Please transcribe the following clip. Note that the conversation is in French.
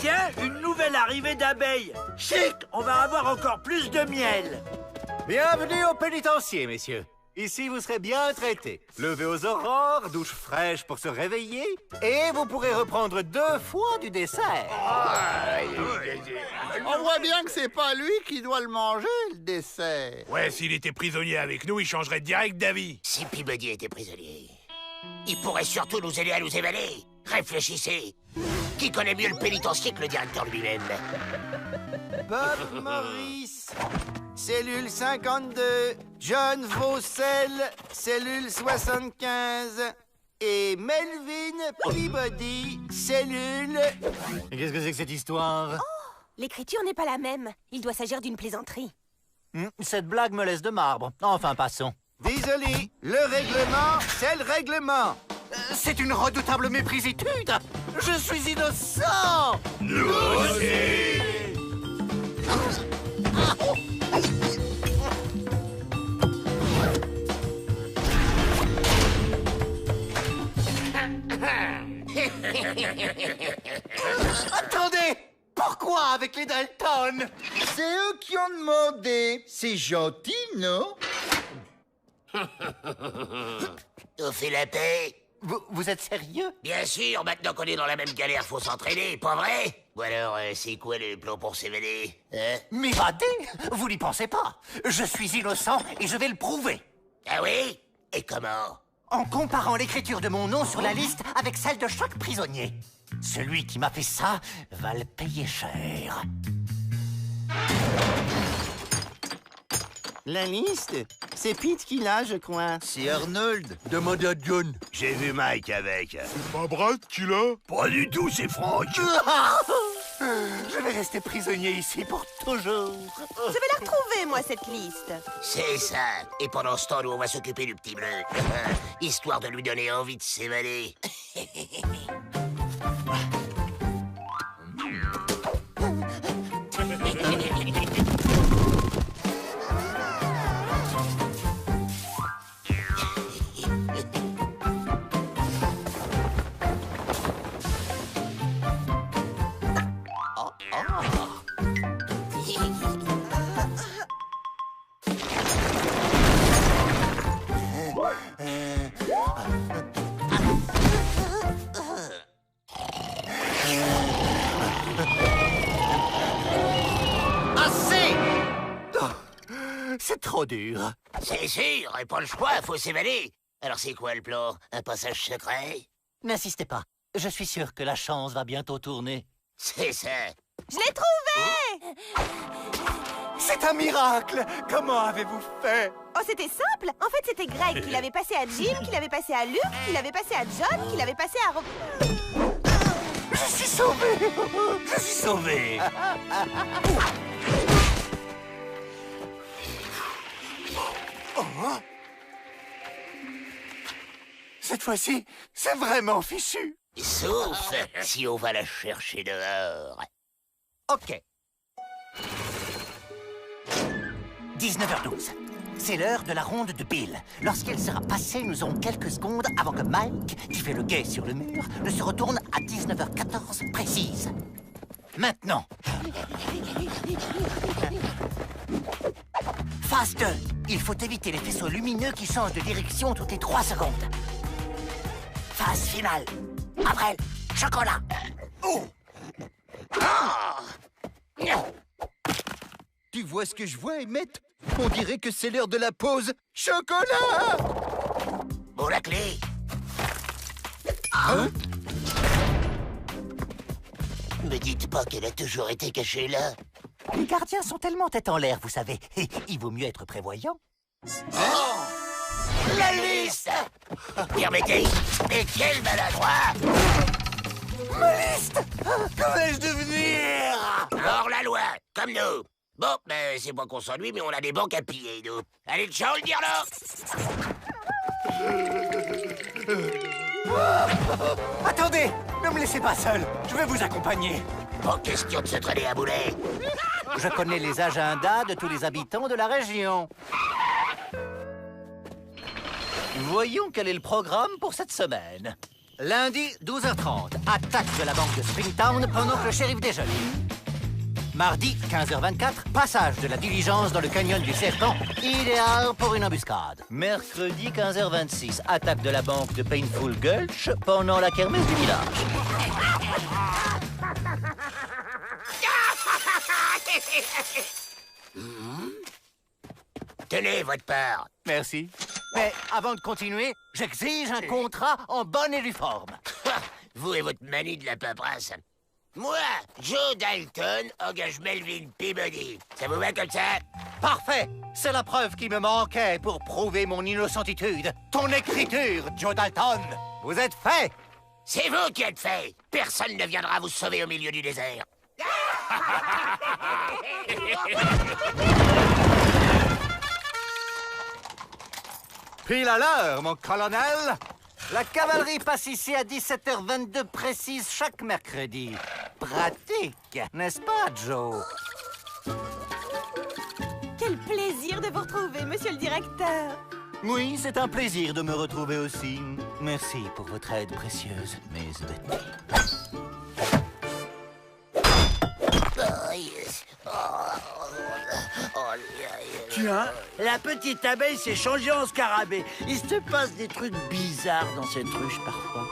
Tiens, une nouvelle arrivée d'abeilles. Chic, on va avoir encore plus de miel. Bienvenue au pénitencier, messieurs. Ici, vous serez bien traités. Levé aux aurores, douche fraîche pour se réveiller, et vous pourrez reprendre 2 fois du dessert. On voit bien que c'est pas lui qui doit le manger, le dessert. Ouais, s'il était prisonnier avec nous, il changerait direct d'avis. Si Peabody était prisonnier, il pourrait surtout nous aider à nous évader. Réfléchissez. Qui connaît mieux le pénitencier que le directeur lui-même? Bob Morris, cellule 52, John Vaucel, cellule 75, et Melvin Peabody, cellule... Qu'est-ce que c'est que cette histoire? L'écriture n'est pas la même. Il doit s'agir d'une plaisanterie. Cette blague me laisse de marbre. Enfin, passons. Désolé, le règlement, c'est le règlement. C'est une redoutable méprisitude. Je suis innocent. Nous aussi. Attendez! Pourquoi avec les Dalton? C'est eux qui ont demandé. C'est gentil, non? On fait la paix? Vous êtes sérieux? Bien sûr, maintenant qu'on est dans la même galère, faut s'entraider, pas vrai? Ou alors, c'est quoi le plan pour s'évader, hein? M'évader? Vous n'y pensez pas. Je suis innocent et je vais le prouver. Ah oui? Et comment? En comparant l'écriture de mon nom sur la liste avec celle de chaque prisonnier. Celui qui m'a fait ça va le payer cher. La liste? C'est Pete qui l'a, je crois. C'est Arnold. Demandez à John. J'ai vu Mike avec. Pas Brad qui l'a? Pas du tout, c'est Franck. Je vais rester prisonnier ici pour toujours. Je vais la retrouver, moi, cette liste. C'est ça. Et pendant ce temps, nous, on va s'occuper du petit bleu. Histoire de lui donner envie de s'évader. C'est trop dur. C'est sûr, et pas le choix, faut s'évader. Alors c'est quoi le plan? Un passage secret? N'insistez pas. Je suis sûr que la chance va bientôt tourner. C'est ça. Je l'ai trouvé! C'est un miracle! Comment avez-vous fait? Oh, c'était simple! En fait, c'était Greg qui l'avait passé à Jim, qui l'avait passé à Luke, qui l'avait passé à John, qui l'avait passé à... Je suis sauvé! Je suis sauvé! Cette fois-ci, c'est vraiment fichu. Sauf si on va la chercher dehors. Ok. 19h12. C'est l'heure de la ronde de Bill. Lorsqu'elle sera passée, nous aurons quelques secondes avant que Mike, qui fait le guet sur le mur, ne se retourne à 19h14 précise. Maintenant. Phase 2. Il faut éviter les faisceaux lumineux qui changent de direction toutes les 3 secondes. Phase finale. Après, chocolat. Oh! Tu vois ce que je vois, Emmett? On dirait que c'est l'heure de la pause. Chocolat! Bon, la clé. Hein? Me dites pas qu'elle a toujours été cachée là. Les gardiens sont tellement tête en l'air, vous savez. Il vaut mieux être prévoyant. La liste! Permettez, mais quel maladroit! Ma liste! Que vais-je devenir? Hors la loi, comme nous. Bon, ben, c'est pas qu'on s'ennuie, mais on a des banques à piller, nous. Allez, ciao, le dire-là! Attendez! Ne me laissez pas seul! Je vais vous accompagner! Pas question de se traîner à boulet. Je connais les agendas de tous les habitants de la région. Voyons quel est le programme pour cette semaine. Lundi, 12h30, attaque de la banque de Springtown pendant que le shérif déjeune. Mardi, 15h24, passage de la diligence dans le canyon du Serpent, idéal pour une embuscade. Mercredi, 15h26, attaque de la banque de Painful Gulch pendant la kermesse du village. Tenez votre part. Merci. Mais avant de continuer, j'exige un contrat en bonne et due forme. Vous et votre manie de la paperasse. Moi, Joe Dalton, engage Melvin Peabody. Ça vous va comme ça? Parfait! C'est la preuve qui me manquait pour prouver mon innocentitude. Ton écriture, Joe Dalton! Vous êtes fait! C'est vous qui êtes fait. Personne ne viendra vous sauver au milieu du désert. Pile à l'heure, mon colonel! La cavalerie passe ici à 17h22 précise chaque mercredi. Pratique, n'est-ce pas, Joe? Quel plaisir de vous retrouver, monsieur le directeur. Oui, c'est un plaisir de me retrouver aussi. Merci pour votre aide précieuse, Miss Betty. Tiens, la petite abeille s'est changée en scarabée. Il se passe des trucs bizarres dans cette ruche parfois.